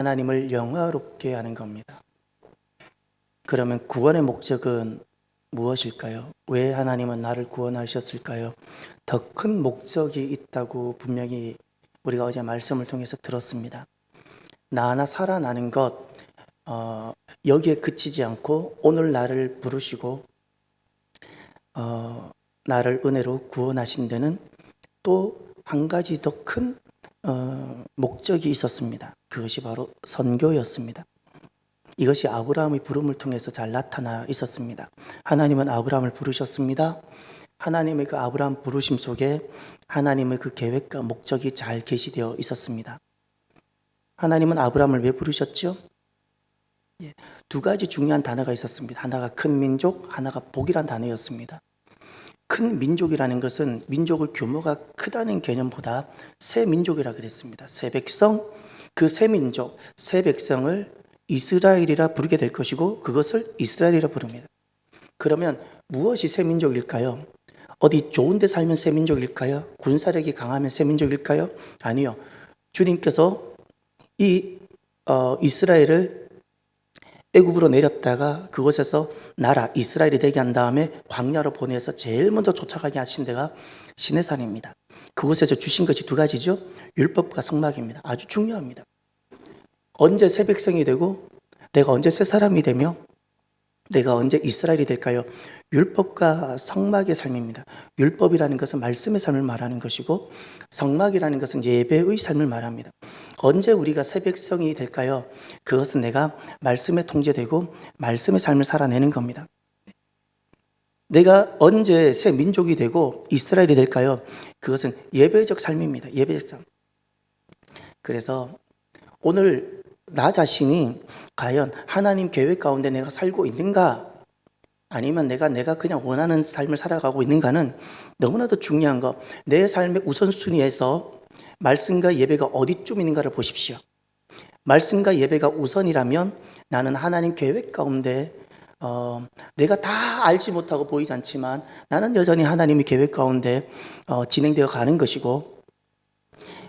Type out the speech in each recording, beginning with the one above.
하나님을 영화롭게 하는 겁니다. 그러면 구원의 목적은 무엇일까요? 왜 하나님은 나를 구원하셨을까요? 더 큰 목적이 있다고 분명히 우리가 어제 말씀을 통해서 들었습니다. 나 하나 살아나는 것, 여기에 그치지 않고 오늘 나를 부르시고 나를 은혜로 구원하신 데는 또 한 가지 더 큰 목적이 있었습니다. 그것이 바로 선교였습니다. 이것이 아브라함의 부름을 통해서 잘 나타나 있었습니다. 하나님은 아브라함을 부르셨습니다. 하나님의 그 아브라함 부르심 속에 하나님의 그 계획과 목적이 잘 계시되어 있었습니다. 하나님은 아브라함을 왜 부르셨죠? 두 가지 중요한 단어가 있었습니다. 하나가 큰 민족, 하나가 복이란 단어였습니다. 큰 민족이라는 것은 민족의 규모가 크다는 개념보다 새 민족이라 그랬습니다. 새 백성, 그 새 민족, 새 백성을 이스라엘이라 부르게 될 것이고 그것을 이스라엘이라 부릅니다. 그러면 무엇이 새 민족일까요? 어디 좋은 데 살면 새 민족일까요? 군사력이 강하면 새 민족일까요? 아니요. 주님께서 이 이스라엘을 애굽으로 내렸다가 그곳에서 나라 이스라엘이 되게 한 다음에 광야로 보내서 제일 먼저 쫓아가게 하신 데가 시내산입니다. 그곳에서 주신 것이 두 가지죠. 율법과 성막입니다. 아주 중요합니다. 언제 새 백성이 되고 내가 언제 새 사람이 되며 내가 언제 이스라엘이 될까요? 율법과 성막의 삶입니다. 율법이라는 것은 말씀의 삶을 말하는 것이고 성막이라는 것은 예배의 삶을 말합니다. 언제 우리가 새 백성이 될까요? 그것은 내가 말씀에 통제되고 말씀의 삶을 살아내는 겁니다. 내가 언제 새 민족이 되고 이스라엘이 될까요? 그것은 예배적 삶입니다. 예배적 삶. 그래서 오늘 나 자신이 과연 하나님 계획 가운데 내가 살고 있는가? 아니면 내가 그냥 원하는 삶을 살아가고 있는가는 너무나도 중요한 거. 내 삶의 우선순위에서 말씀과 예배가 어디쯤 있는가를 보십시오. 말씀과 예배가 우선이라면 나는 하나님 계획 가운데 내가 다 알지 못하고 보이지 않지만 나는 여전히 하나님의 계획 가운데 진행되어 가는 것이고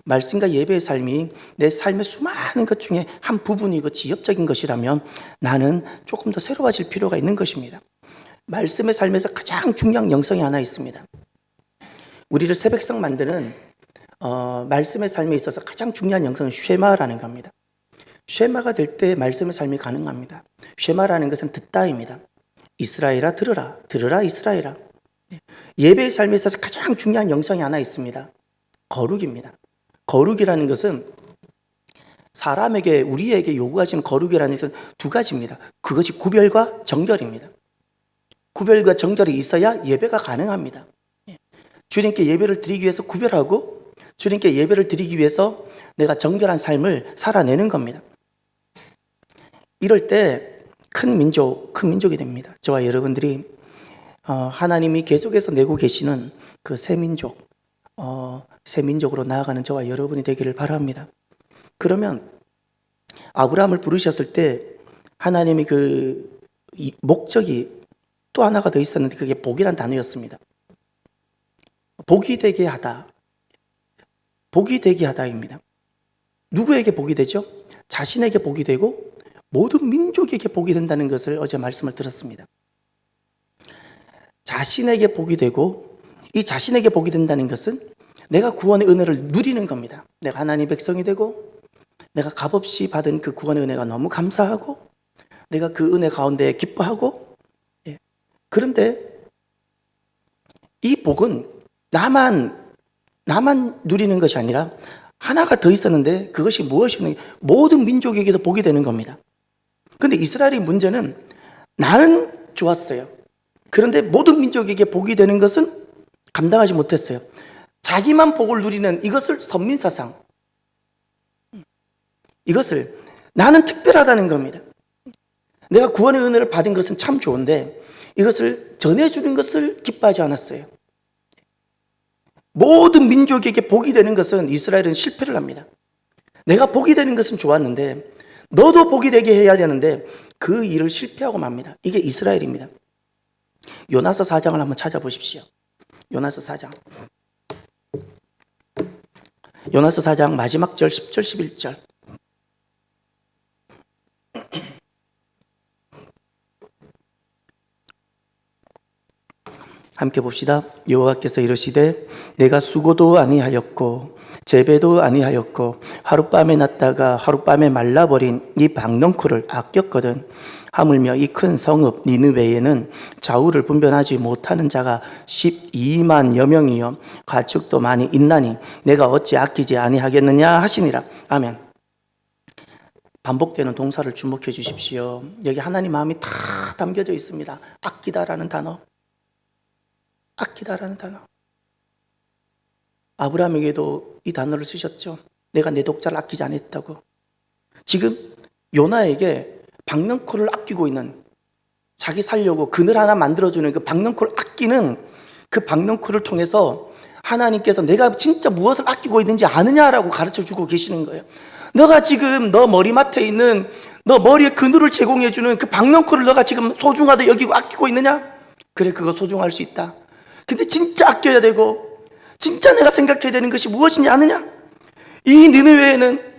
말씀과 예배의 삶이 내 삶의 수많은 것 중에 한 부분이고 지엽적인 것이라면 나는 조금 더 새로워질 필요가 있는 것입니다. 말씀의 삶에서 가장 중요한 영성이 하나 있습니다. 우리를 새 백성 만드는 말씀의 삶에 있어서 가장 중요한 영성은 쉐마라는 겁니다. 쉐마가 될 때 말씀의 삶이 가능합니다. 쉐마라는 것은 듣다입니다. 이스라엘아 들으라, 들으라 이스라엘아. 예배의 삶에 있어서 가장 중요한 영성이 하나 있습니다. 거룩입니다. 거룩이라는 것은 사람에게 우리에게 요구하시는 거룩이라는 것은 두 가지입니다. 그것이 구별과 정결입니다. 구별과 정결이 있어야 예배가 가능합니다. 주님께 예배를 드리기 위해서 구별하고 주님께 예배를 드리기 위해서 내가 정결한 삶을 살아내는 겁니다. 이럴 때 큰 민족이 됩니다. 저와 여러분들이 하나님이 계속해서 내고 계시는 그 새 민족으로 나아가는 저와 여러분이 되기를 바랍니다. 그러면 아브라함을 부르셨을 때 하나님이 그 목적이 또 하나가 더 있었는데 그게 복이란 단어였습니다. 복이 되게 하다. 복이 되게 하다입니다. 누구에게 복이 되죠? 자신에게 복이 되고 모든 민족에게 복이 된다는 것을 어제 말씀을 들었습니다. 자신에게 복이 되고 이 자신에게 복이 된다는 것은 내가 구원의 은혜를 누리는 겁니다. 내가 하나님의 백성이 되고 내가 값없이 받은 그 구원의 은혜가 너무 감사하고 내가 그 은혜 가운데 기뻐하고 그런데 이 복은 나만 누리는 것이 아니라 하나가 더 있었는데 그것이 무엇이냐 모든 민족에게도 복이 되는 겁니다. 그런데 이스라엘의 문제는 나는 좋았어요. 그런데 모든 민족에게 복이 되는 것은 감당하지 못했어요. 자기만 복을 누리는 이것을 선민사상, 이것을 나는 특별하다는 겁니다. 내가 구원의 은혜를 받은 것은 참 좋은데 이것을 전해주는 것을 기뻐하지 않았어요. 모든 민족에게 복이 되는 것은 이스라엘은 실패를 합니다. 내가 복이 되는 것은 좋았는데 너도 복이 되게 해야 되는데 그 일을 실패하고 맙니다. 이게 이스라엘입니다. 요나서 4장을 한번 찾아보십시오. 요나서 4장. 요나서 4장 마지막 절 10절 11절. 함께 봅시다. 여호와께서 이르시되 내가 수고도 아니하였고 재배도 아니하였고 하룻밤에 났다가 하룻밤에 말라버린 이 박넝쿨을 아꼈거든. 하물며 이 큰 성읍 니느웨에는 좌우를 분별하지 못하는 자가 12만여 명이요 가축도 많이 있나니 내가 어찌 아끼지 아니하겠느냐 하시니라. 아멘. 반복되는 동사를 주목해 주십시오. 여기 하나님 마음이 다 담겨져 있습니다. 아끼다라는 단어. 아끼다라는 단어. 아브라함에게도 이 단어를 쓰셨죠. 내가 내 독자를 아끼지 않았다고. 지금 요나에게 박넝쿨을 아끼고 있는, 자기 살려고 그늘 하나 만들어주는 그 박넝쿨을 아끼는 그 박넝쿨을 통해서 하나님께서 내가 진짜 무엇을 아끼고 있는지 아느냐라고 가르쳐주고 계시는 거예요. 너가 지금 너 머리맡에 있는, 너 머리에 그늘을 제공해주는 그 박넝쿨을 너가 지금 소중하다 여기고 아끼고 있느냐? 그래, 그거 소중할 수 있다. 근데 진짜 아껴야 되고 진짜 내가 생각해야 되는 것이 무엇이냐 아느냐? 이 니느웨에는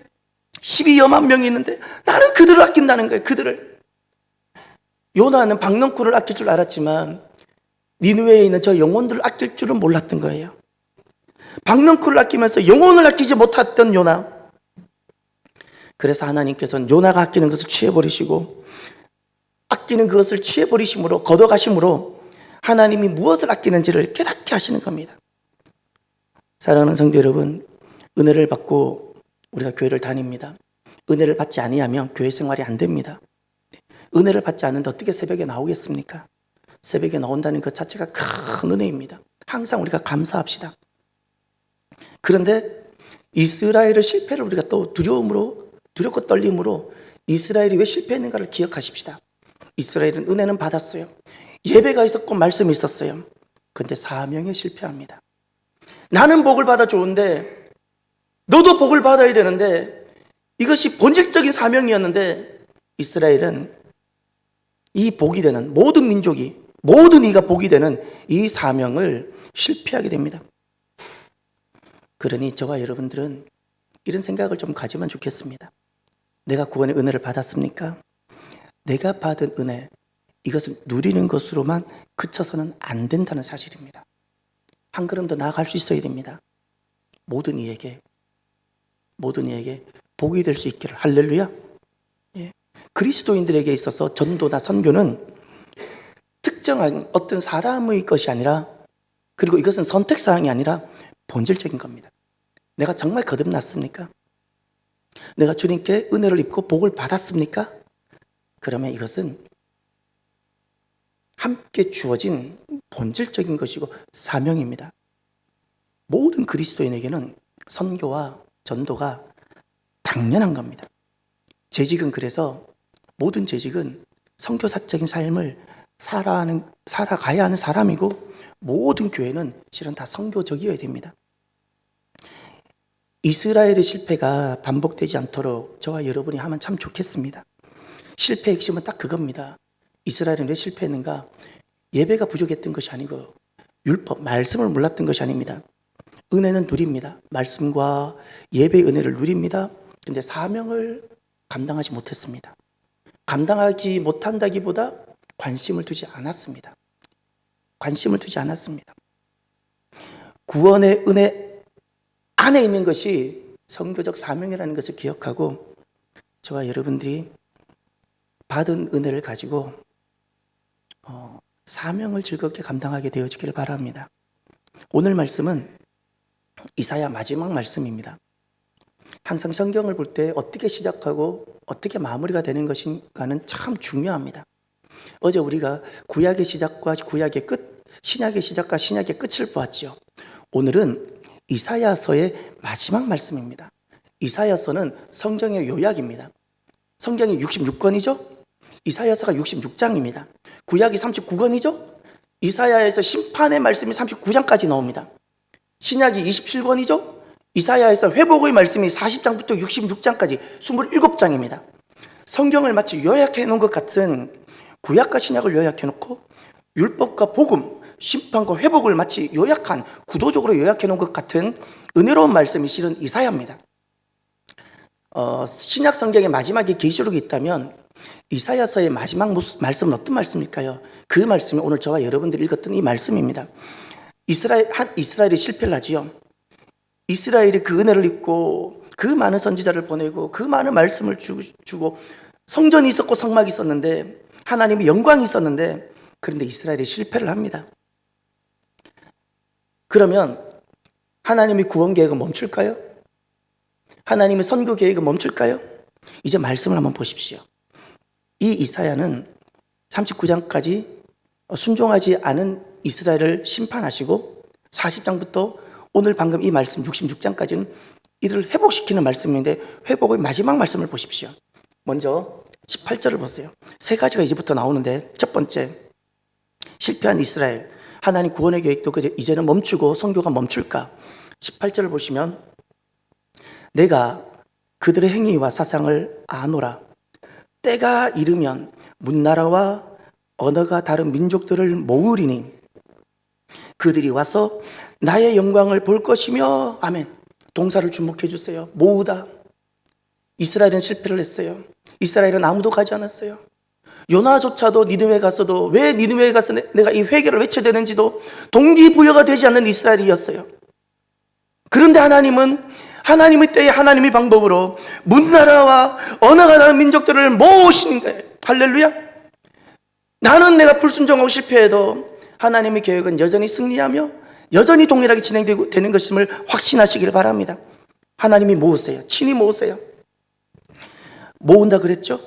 12여만 명이 있는데 나는 그들을 아낀다는 거예요. 그들을. 요나는 박넝쿨을 아낄 줄 알았지만 니느웨에 있는 저 영혼들을 아낄 줄은 몰랐던 거예요. 박넝쿨을 아끼면서 영혼을 아끼지 못했던 요나. 그래서 하나님께서는 요나가 아끼는 것을 취해버리시고, 아끼는 그것을 취해버리심으로, 걷어가심으로 하나님이 무엇을 아끼는지를 깨닫게 하시는 겁니다. 사랑하는 성도 여러분, 은혜를 받고 우리가 교회를 다닙니다. 은혜를 받지 아니하면 교회 생활이 안 됩니다. 은혜를 받지 않는데 어떻게 새벽에 나오겠습니까? 새벽에 나온다는 것 자체가 큰 은혜입니다. 항상 우리가 감사합시다. 그런데 이스라엘의 실패를 우리가 또 두렵고 떨림으로 이스라엘이 왜 실패했는가를 기억하십시다. 이스라엘은 은혜는 받았어요. 예배가 있었고 말씀이 있었어요. 그런데 사명에 실패합니다. 나는 복을 받아 좋은데 너도 복을 받아야 되는데, 이것이 본질적인 사명이었는데 이스라엘은 이 복이 되는, 모든 민족이, 모든 이가 복이 되는 이 사명을 실패하게 됩니다. 그러니 저와 여러분들은 이런 생각을 좀 가지면 좋겠습니다. 내가 구원의 은혜를 받았습니까? 내가 받은 은혜, 이것을 누리는 것으로만 그쳐서는 안 된다는 사실입니다. 한 걸음 더 나아갈 수 있어야 됩니다. 모든 이에게 복이 될 수 있기를. 할렐루야. 예. 그리스도인들에게 있어서 전도나 선교는 특정한 어떤 사람의 것이 아니라, 그리고 이것은 선택사항이 아니라 본질적인 겁니다. 내가 정말 거듭났습니까? 내가 주님께 은혜를 입고 복을 받았습니까? 그러면 이것은 함께 주어진 본질적인 것이고 사명입니다. 모든 그리스도인에게는 선교와 전도가 당연한 겁니다. 재직은, 그래서 모든 재직은 선교사적인 삶을 살아가야 하는 사람이고, 모든 교회는 실은 다 선교적이어야 됩니다. 이스라엘의 실패가 반복되지 않도록 저와 여러분이 하면 참 좋겠습니다. 실패의 핵심은 딱 그겁니다. 이스라엘은 왜 실패했는가? 예배가 부족했던 것이 아니고 율법, 말씀을 몰랐던 것이 아닙니다. 은혜는 누립니다. 말씀과 예배의 은혜를 누립니다. 그런데 사명을 감당하지 못했습니다. 감당하지 못한다기보다 관심을 두지 않았습니다. 구원의 은혜 안에 있는 것이 선교적 사명이라는 것을 기억하고, 저와 여러분들이 받은 은혜를 가지고 사명을 즐겁게 감당하게 되어지기를 바랍니다. 오늘 말씀은 이사야 마지막 말씀입니다. 항상 성경을 볼 때 어떻게 시작하고 어떻게 마무리가 되는 것인가는 참 중요합니다. 어제 우리가 구약의 시작과 구약의 끝, 신약의 시작과 신약의 끝을 보았죠. 오늘은 이사야서의 마지막 말씀입니다. 이사야서는 성경의 요약입니다. 성경이 66권이죠? 이사야서가 66장입니다. 구약이 39권이죠? 이사야에서 심판의 말씀이 39장까지 나옵니다. 신약이 27권이죠? 이사야에서 회복의 말씀이 40장부터 66장까지 27장입니다. 성경을 마치 요약해 놓은 것 같은, 구약과 신약을 요약해 놓고 율법과 복음, 심판과 회복을 마치 요약한, 구도적으로 요약해 놓은 것 같은 은혜로운 말씀이 실은 이사야입니다. 신약 성경의 마지막에 계시록이 있다면 이사야서의 마지막 말씀은 어떤 말씀일까요? 그 말씀이 오늘 저와 여러분들이 읽었던 이 말씀입니다. 이스라엘이 실패를 하지요. 이스라엘이 그 은혜를 입고 그 많은 선지자를 보내고 그 많은 말씀을 주고 성전이 있었고 성막이 있었는데 하나님의 영광이 있었는데, 그런데 이스라엘이 실패를 합니다. 그러면 하나님의 구원 계획은 멈출까요? 하나님의 선교 계획은 멈출까요? 이제 말씀을 한번 보십시오. 이 이사야는 39장까지 순종하지 않은 이스라엘을 심판하시고 40장부터 오늘 방금 이 말씀 66장까지는 이들을 회복시키는 말씀인데, 회복의 마지막 말씀을 보십시오. 먼저 18절을 보세요. 세 가지가 이제부터 나오는데, 첫 번째, 실패한 이스라엘, 하나님 구원의 계획도 이제는 멈추고 선교가 멈출까? 18절을 보시면, 내가 그들의 행위와 사상을 아노라. 때가 이르면 문나라와 언어가 다른 민족들을 모으리니 그들이 와서 나의 영광을 볼 것이며, 아멘. 동사를 주목해 주세요. 모으다. 이스라엘은 실패를 했어요. 이스라엘은 아무도 가지 않았어요. 요나조차도 니느웨에 가서도, 왜 니느웨에 가서 내가 이 회개를 외쳐야 되는지도 동기부여가 되지 않는 이스라엘이었어요. 그런데 하나님은 하나님의 때에 하나님의 방법으로 문나라와 언어가 다른 민족들을 모으시는 거예요. 할렐루야. 나는 내가 불순종하고 실패해도 하나님의 계획은 여전히 승리하며 여전히 동일하게 진행되는 것임을 확신하시길 바랍니다. 하나님이 모으세요. 친히 모으세요. 모은다 그랬죠?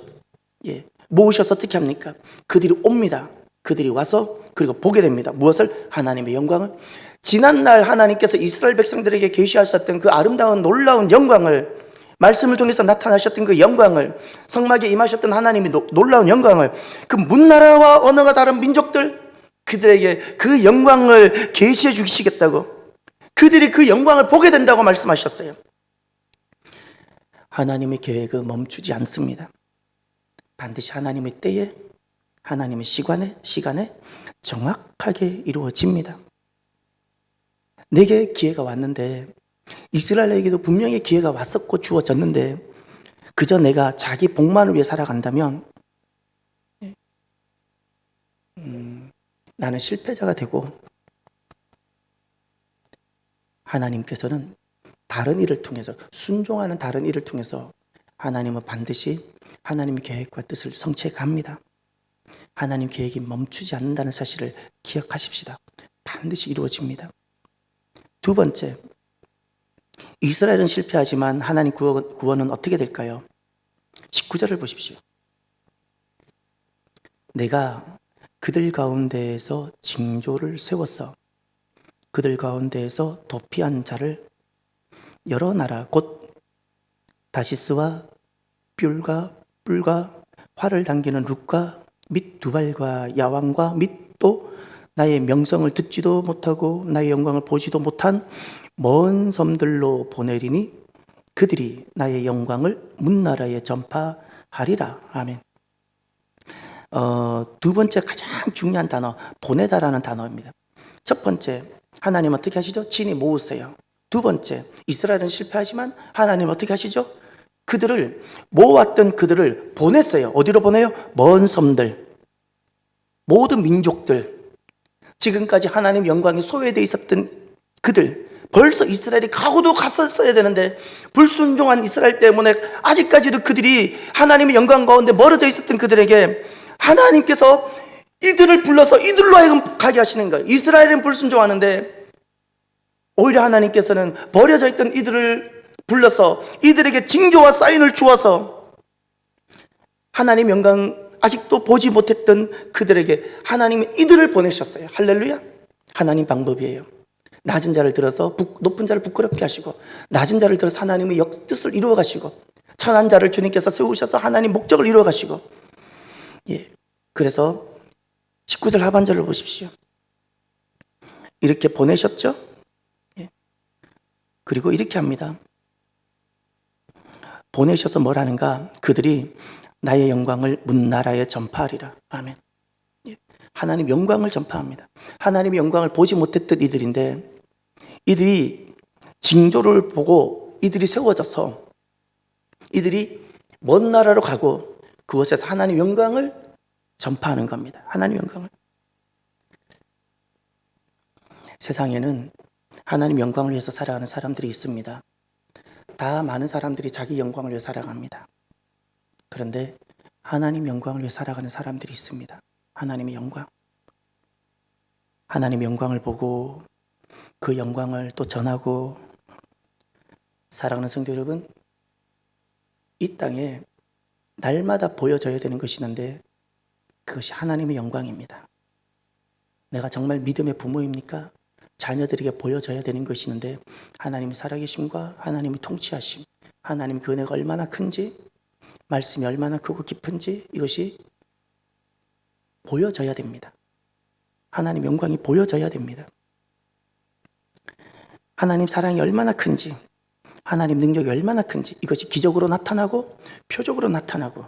예. 모으셔서 어떻게 합니까? 그들이 옵니다. 그들이 와서 그리고 보게 됩니다. 무엇을? 하나님의 영광을. 지난날 하나님께서 이스라엘 백성들에게 계시하셨던 그 아름다운 놀라운 영광을, 말씀을 통해서 나타나셨던 그 영광을, 성막에 임하셨던 하나님의 놀라운 영광을, 그 문나라와 언어가 다른 민족들, 그들에게 그 영광을 계시해 주시겠다고, 그들이 그 영광을 보게 된다고 말씀하셨어요. 하나님의 계획은 멈추지 않습니다. 반드시 하나님의 때에, 하나님의 시간에 정확하게 이루어집니다. 내게 기회가 왔는데, 이스라엘에게도 분명히 기회가 왔었고 주어졌는데, 그저 내가 자기 복만을 위해 살아간다면 나는 실패자가 되고, 하나님께서는 다른 일을 통해서, 순종하는 다른 일을 통해서 하나님은 반드시 하나님의 계획과 뜻을 성취해 갑니다. 하나님 계획이 멈추지 않는다는 사실을 기억하십시다. 반드시 이루어집니다. 두 번째, 이스라엘은 실패하지만 하나님 구원은 어떻게 될까요? 19절을 보십시오. 내가 그들 가운데에서 징조를 세웠어. 그들 가운데에서 도피한 자를 여러 나라 곧 다시스와 뿔과 활을 당기는 룻과 및 두발과 야왕과 및 또 나의 명성을 듣지도 못하고 나의 영광을 보지도 못한 먼 섬들로 보내리니 그들이 나의 영광을 문나라에 전파하리라. 아멘. 두 번째 가장 중요한 단어, 보내다라는 단어입니다. 첫 번째, 하나님 어떻게 하시죠? 친히 모으세요. 두 번째, 이스라엘은 실패하지만 하나님 어떻게 하시죠? 그들을 모아왔던 그들을 보냈어요. 어디로 보내요? 먼 섬들, 모든 민족들, 지금까지 하나님 영광이 소외되어 있었던 그들, 벌써 이스라엘이 가고도 갔었어야 되는데 불순종한 이스라엘 때문에 아직까지도 그들이 하나님의 영광 가운데 멀어져 있었던 그들에게 하나님께서 이들을 불러서 이들로 하여금 가게 하시는 거예요. 이스라엘은 불순종하는데 오히려 하나님께서는 버려져 있던 이들을 불러서 이들에게 징조와 사인을 주어서 하나님 영광 아직도 보지 못했던 그들에게 하나님이 이들을 보내셨어요. 할렐루야. 하나님 방법이에요. 낮은 자를 들어서 높은 자를 부끄럽게 하시고, 낮은 자를 들어서 하나님의 뜻을 이루어 가시고, 천한 자를 주님께서 세우셔서 하나님 목적을 이루어 가시고. 예. 그래서 19절 하반절을 보십시오. 이렇게 보내셨죠? 예. 그리고 이렇게 합니다. 보내셔서 뭘 하는가? 그들이 나의 영광을 문나라에 전파하리라. 아멘. 예. 하나님 영광을 전파합니다. 하나님의 영광을 보지 못했던 이들인데 이들이 징조를 보고 이들이 세워져서 이들이 먼 나라로 가고 그곳에서 하나님의 영광을 전파하는 겁니다. 하나님의 영광을. 세상에는 하나님의 영광을 위해서 살아가는 사람들이 있습니다. 다 많은 사람들이 자기 영광을 위해 살아갑니다. 그런데 하나님 영광을 위해 살아가는 사람들이 있습니다. 하나님의 영광. 하나님의 영광을 보고 그 영광을 또 전하고. 사랑하는 성도 여러분, 이 땅에 날마다 보여져야 되는 것이 있는데 그것이 하나님의 영광입니다. 내가 정말 믿음의 부모입니까? 자녀들에게 보여져야 되는 것이 있는데 하나님의 살아계심과 하나님의 통치하심, 하나님의 그 은혜가 얼마나 큰지, 말씀이 얼마나 크고 깊은지 이것이 보여져야 됩니다. 하나님 영광이 보여져야 됩니다. 하나님 사랑이 얼마나 큰지, 하나님 능력이 얼마나 큰지 이것이 기적으로 나타나고 표적으로 나타나고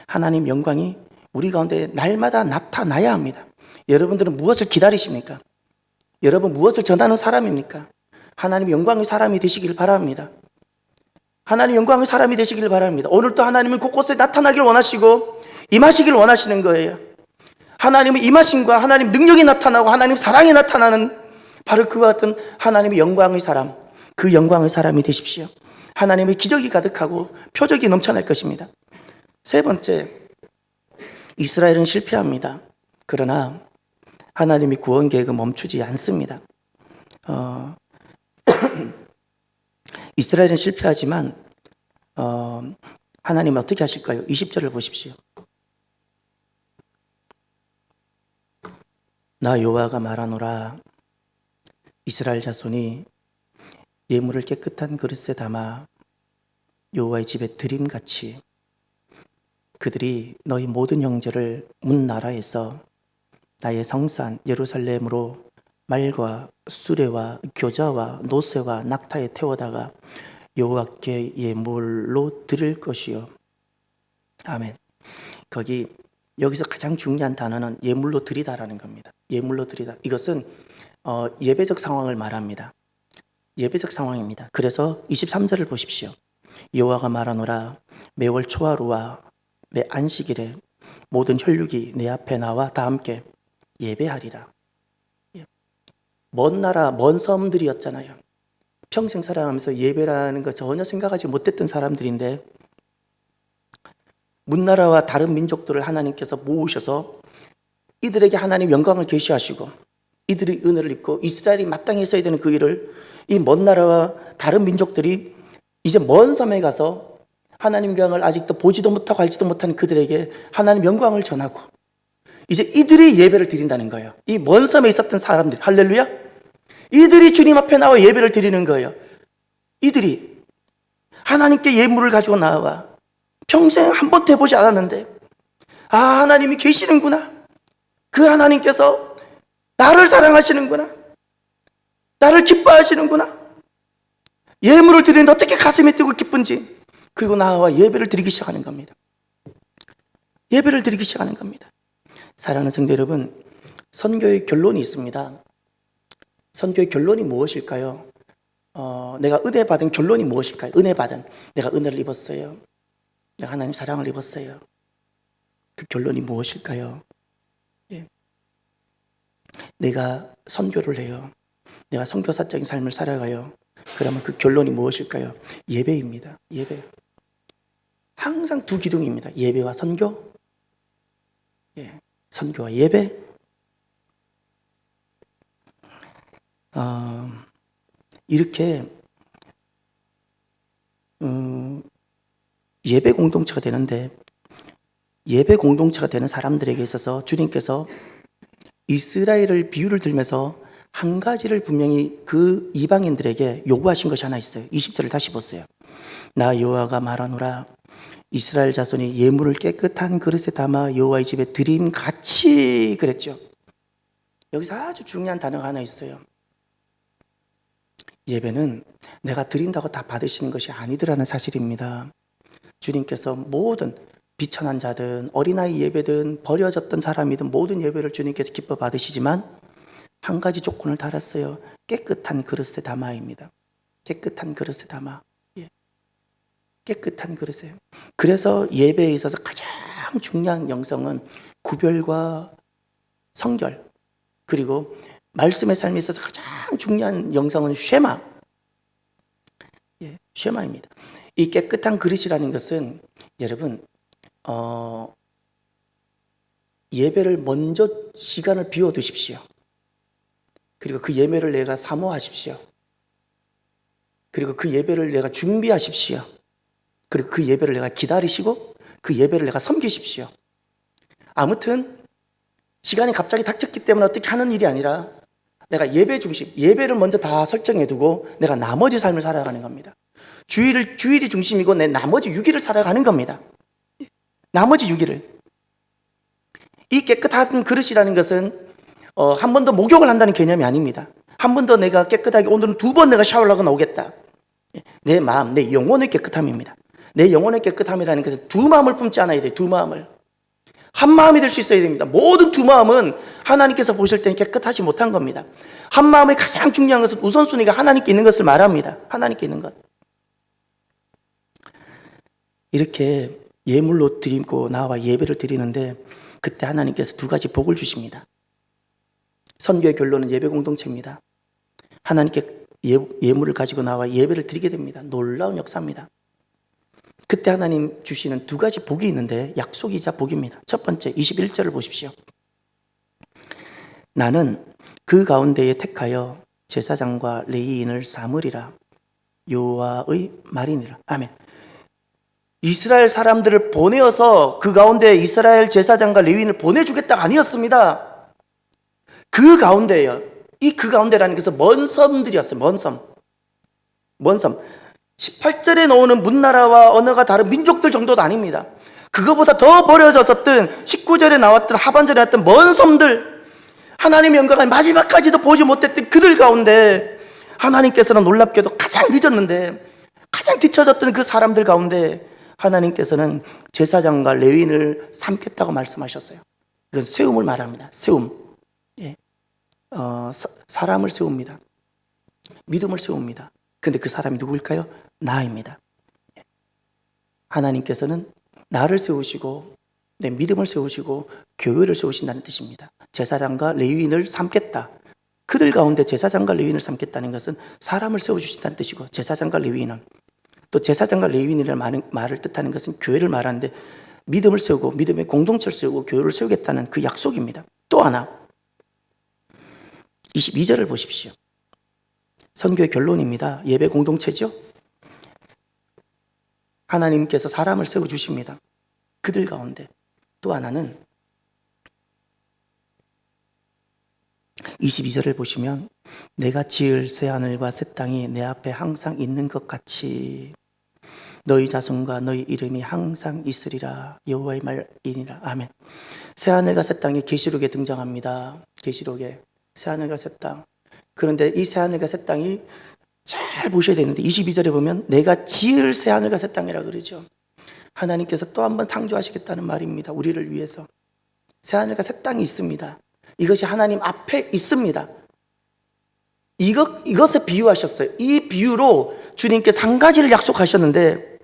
하나님 영광이 우리 가운데 날마다 나타나야 합니다. 여러분들은 무엇을 기다리십니까? 여러분 무엇을 전하는 사람입니까? 하나님 영광의 사람이 되시길 바랍니다. 하나님 영광의 사람이 되시길 바랍니다. 오늘도 하나님은 곳곳에 나타나길 원하시고 임하시길 원하시는 거예요. 하나님의 임하심과 하나님 능력이 나타나고 하나님 사랑이 나타나는 바로 그와 같은 하나님의 영광의 사람, 그 영광의 사람이 되십시오. 하나님의 기적이 가득하고 표적이 넘쳐날 것입니다. 세 번째, 이스라엘은 실패합니다. 그러나 하나님의 구원 계획은 멈추지 않습니다. 이스라엘은 실패하지만 하나님은 어떻게 하실까요? 20절을 보십시오. 나 여호와가 말하노라. 이스라엘 자손이 예물을 깨끗한 그릇에 담아 여호와의 집에 드림같이 그들이 너희 모든 형제를 문 나라에서 나의 성산 예루살렘으로 말과 수레와 교자와 노새와 낙타에 태워다가 여호와께 예물로 드릴 것이요. 아멘. 여기서 가장 중요한 단어는 예물로 드리다라는 겁니다. 예물로 드리다. 이것은 예배적 상황을 말합니다. 예배적 상황입니다. 그래서 23절을 보십시오. 여호와가 말하노라. 매월 초하루와 매 안식일에 모든 혈육이 내 앞에 나와 다 함께 예배하리라. 먼 나라, 먼 섬들이었잖아요. 평생 살아가면서 예배라는 거 전혀 생각하지 못했던 사람들인데 문나라와 다른 민족들을 하나님께서 모으셔서 이들에게 하나님 영광을 계시하시고 이들이 은혜를 입고 이스라엘이 마땅히 했어야 되는 그 일을 이 먼 나라와 다른 민족들이 이제 먼 섬에 가서 하나님 영광을 아직도 보지도 못하고 알지도 못하는 그들에게 하나님 영광을 전하고 이제 이들이 예배를 드린다는 거예요. 이 먼 섬에 있었던 사람들, 할렐루야. 이들이 주님 앞에 나와 예배를 드리는 거예요. 이들이 하나님께 예물을 가지고 나와 평생 한 번도 해보지 않았는데 하나님이 계시는구나. 그 하나님께서 나를 사랑하시는구나. 나를 기뻐하시는구나. 예물을 드리는데 어떻게 가슴이 뛰고 기쁜지. 그리고 나와 예배를 드리기 시작하는 겁니다. 예배를 드리기 시작하는 겁니다. 사랑하는 성도 여러분, 선교의 결론이 있습니다. 선교의 결론이 무엇일까요? 내가 은혜 받은 결론이 무엇일까요? 은혜 받은, 내가 은혜를 입었어요. 내가 하나님 사랑을 입었어요. 그 결론이 무엇일까요? 예. 내가 선교를 해요. 내가 선교사적인 삶을 살아가요. 그러면 그 결론이 무엇일까요? 예배입니다. 예배. 항상 두 기둥입니다. 예배와 선교. 예. 선교와 예배. 이렇게 예배 공동체가 되는데 예배 공동체가 되는 사람들에게 있어서 주님께서 이스라엘을 비유를 들면서 한 가지를 분명히 그 이방인들에게 요구하신 것이 하나 있어요. 20절을 다시 보세요. 나 여호와가 말하노라. 이스라엘 자손이 예물을 깨끗한 그릇에 담아 여호와의 집에 드림같이 그랬죠. 여기서 아주 중요한 단어가 하나 있어요. 예배는 내가 드린다고 다 받으시는 것이 아니더라는 사실입니다. 주님께서 모든 비천한 자든 어린아이 예배든 버려졌던 사람이든 모든 예배를 주님께서 기뻐 받으시지만 한 가지 조건을 달았어요. 깨끗한 그릇에 담아입니다. 깨끗한 그릇에 담아. 예. 깨끗한 그릇에. 그래서 예배에 있어서 가장 가장 중요한 영성은 구별과 성결, 그리고 말씀의 삶에 있어서 가장 중요한 영성은 쉐마. 쉐마입니다. 이 깨끗한 그릇이라는 것은 여러분 예배를 먼저 시간을 비워두십시오. 그리고 그 예배를 내가 사모하십시오. 그리고 그 예배를 내가 준비하십시오. 그리고 그 예배를 내가 기다리시고 그 예배를 내가 섬기십시오. 아무튼 시간이 갑자기 닥쳤기 때문에 어떻게 하는 일이 아니라 내가 예배 중심, 예배를 먼저 다 설정해 두고 내가 나머지 삶을 살아가는 겁니다. 주일이 중심이고 내 나머지 6일을 살아가는 겁니다. 나머지 6일을. 이 깨끗한 그릇이라는 것은 한 번 더 목욕을 한다는 개념이 아닙니다. 한 번 더 내가 깨끗하게, 오늘은 2번 내가 샤워를 하고 나오겠다. 내 마음, 내 영혼의 깨끗함입니다. 내 영혼의 깨끗함이라는 것은 두 마음을 품지 않아야 돼요. 두 마음을. 한 마음이 될 수 있어야 됩니다. 모든 두 마음은 하나님께서 보실 때는 깨끗하지 못한 겁니다. 한 마음의 가장 중요한 것은 우선순위가 하나님께 있는 것을 말합니다. 하나님께 있는 것. 이렇게 예물로 드리고 나와 예배를 드리는데 그때 하나님께서 두 가지 복을 주십니다. 선교의 결론은 예배 공동체입니다. 하나님께 예물을 가지고 나와 예배를 드리게 됩니다. 놀라운 역사입니다. 그때 하나님 주시는 두 가지 복이 있는데 약속이자 복입니다. 첫 번째 21절을 보십시오. 나는 그 가운데에 택하여 제사장과 레위인을 삼으리라. 여호와의 말이니라. 아멘. 이스라엘 사람들을 보내어서 그 가운데 이스라엘 제사장과 레위인을 보내주겠다가 아니었습니다. 그 가운데예요. 이 그 가운데라는 것은 먼 섬들이었어요. 먼 섬. 18절에 나오는 문나라와 언어가 다른 민족들 정도도 아닙니다. 그거보다 더 버려졌었던 19절에 나왔던 하반절에 나왔던 먼 섬들, 하나님의 영광을 마지막까지도 보지 못했던 그들 가운데 하나님께서는 놀랍게도 가장 늦었는데 가장 뒤처졌던 그 사람들 가운데 하나님께서는 제사장과 레위인을 삼겠다고 말씀하셨어요. 이건 세움을 말합니다. 세움. 예. 사람을 세웁니다. 믿음을 세웁니다. 근데 그 사람이 누구일까요? 나입니다. 하나님께서는 나를 세우시고 내 믿음을 세우시고 교회를 세우신다는 뜻입니다. 제사장과 레위인을 삼겠다. 그들 가운데 제사장과 레위인을 삼겠다는 것은 사람을 세워주신다는 뜻이고, 제사장과 레위인은 또 제사장과 레위인이라는 말을 뜻하는 것은 교회를 말하는데 믿음을 세우고 믿음의 공동체를 세우고 교회를 세우겠다는 그 약속입니다. 또 하나 22절을 보십시오. 선교의 결론입니다. 예배 공동체죠. 하나님께서 사람을 세워주십니다. 그들 가운데. 또 하나는 22절을 보시면 내가 지을 새하늘과 새 땅이 내 앞에 항상 있는 것 같이 너희 자손과 너희 이름이 항상 있으리라. 여호와의 말이니라. 아멘. 새하늘과 새 땅이 계시록에 등장합니다. 계시록에 새하늘과 새 땅. 그런데 이 새하늘과 새 땅이 잘 보셔야 되는데 22절에 보면 내가 지을 새하늘과 새 땅이라 그러죠. 하나님께서 또 한 번 창조하시겠다는 말입니다. 우리를 위해서. 새하늘과 새 땅이 있습니다. 이것이 하나님 앞에 있습니다. 이것에 비유하셨어요. 이 비유로 주님께서 한 가지를 약속하셨는데,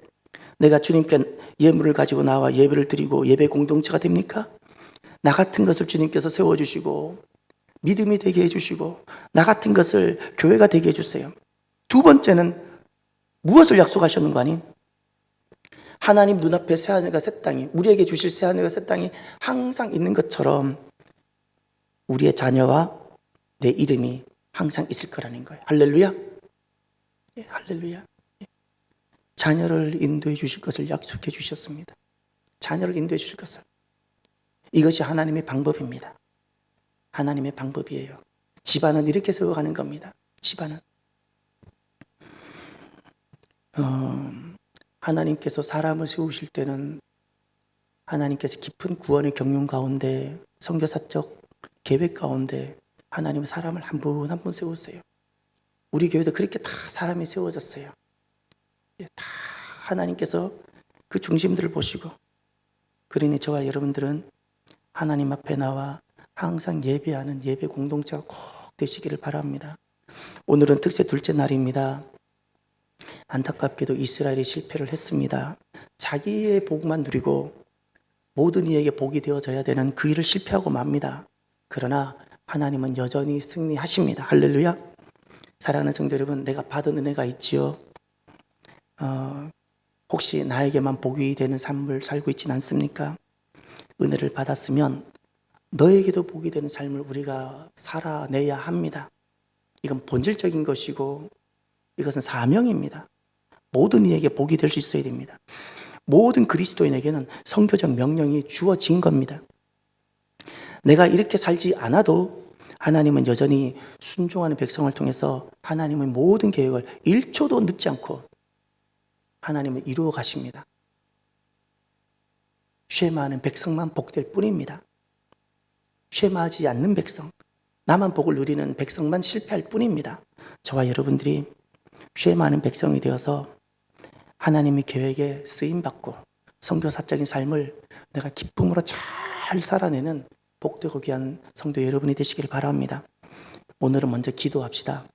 내가 주님께 예물을 가지고 나와 예배를 드리고 예배 공동체가 됩니까? 나 같은 것을 주님께서 세워주시고 믿음이 되게 해주시고 나 같은 것을 교회가 되게 해주세요. 두 번째는 무엇을 약속하셨는 거 아님? 하나님 눈앞에 새하늘과 새 땅이, 우리에게 주실 새하늘과 새 땅이 항상 있는 것처럼 우리의 자녀와 내 이름이 항상 있을 거라는 거예요. 할렐루야. 예, 할렐루야. 예. 자녀를 인도해 주실 것을 약속해 주셨습니다. 자녀를 인도해 주실 것을. 이것이 하나님의 방법입니다. 하나님의 방법이에요. 집안은 이렇게 세워가는 겁니다. 집안은. 하나님께서 사람을 세우실 때는 하나님께서 깊은 구원의 경륜 가운데 선교사적 계획 가운데 하나님은 사람을 한 분 한 분 세우세요. 우리 교회도 그렇게 다 사람이 세워졌어요. 다 하나님께서 그 중심들을 보시고, 그러니 저와 여러분들은 하나님 앞에 나와 항상 예배하는 예배 공동체가 꼭 되시기를 바랍니다. 오늘은 특세 둘째 날입니다. 안타깝게도 이스라엘이 실패를 했습니다. 자기의 복만 누리고 모든 이에게 복이 되어져야 되는 그 일을 실패하고 맙니다. 그러나 하나님은 여전히 승리하십니다. 할렐루야. 사랑하는 성도 여러분, 내가 받은 은혜가 있지요. 혹시 나에게만 복이 되는 삶을 살고 있지는 않습니까? 은혜를 받았으면 너에게도 복이 되는 삶을 우리가 살아내야 합니다. 이건 본질적인 것이고 이것은 사명입니다. 모든 이에게 복이 될 수 있어야 됩니다. 모든 그리스도인에게는 선교적 명령이 주어진 겁니다. 내가 이렇게 살지 않아도 하나님은 여전히 순종하는 백성을 통해서 하나님의 모든 계획을 1초도 늦지 않고 하나님은 이루어 가십니다. 쉐마하는 백성만 복될 뿐입니다. 쉐마하지 않는 백성, 나만 복을 누리는 백성만 실패할 뿐입니다. 저와 여러분들이 쉐마하는 백성이 되어서 하나님의 계획에 쓰임받고 선교사적인 삶을 내가 기쁨으로 잘 살아내는 복되고 귀한 성도 여러분이 되시길 바랍니다. 오늘은 먼저 기도합시다.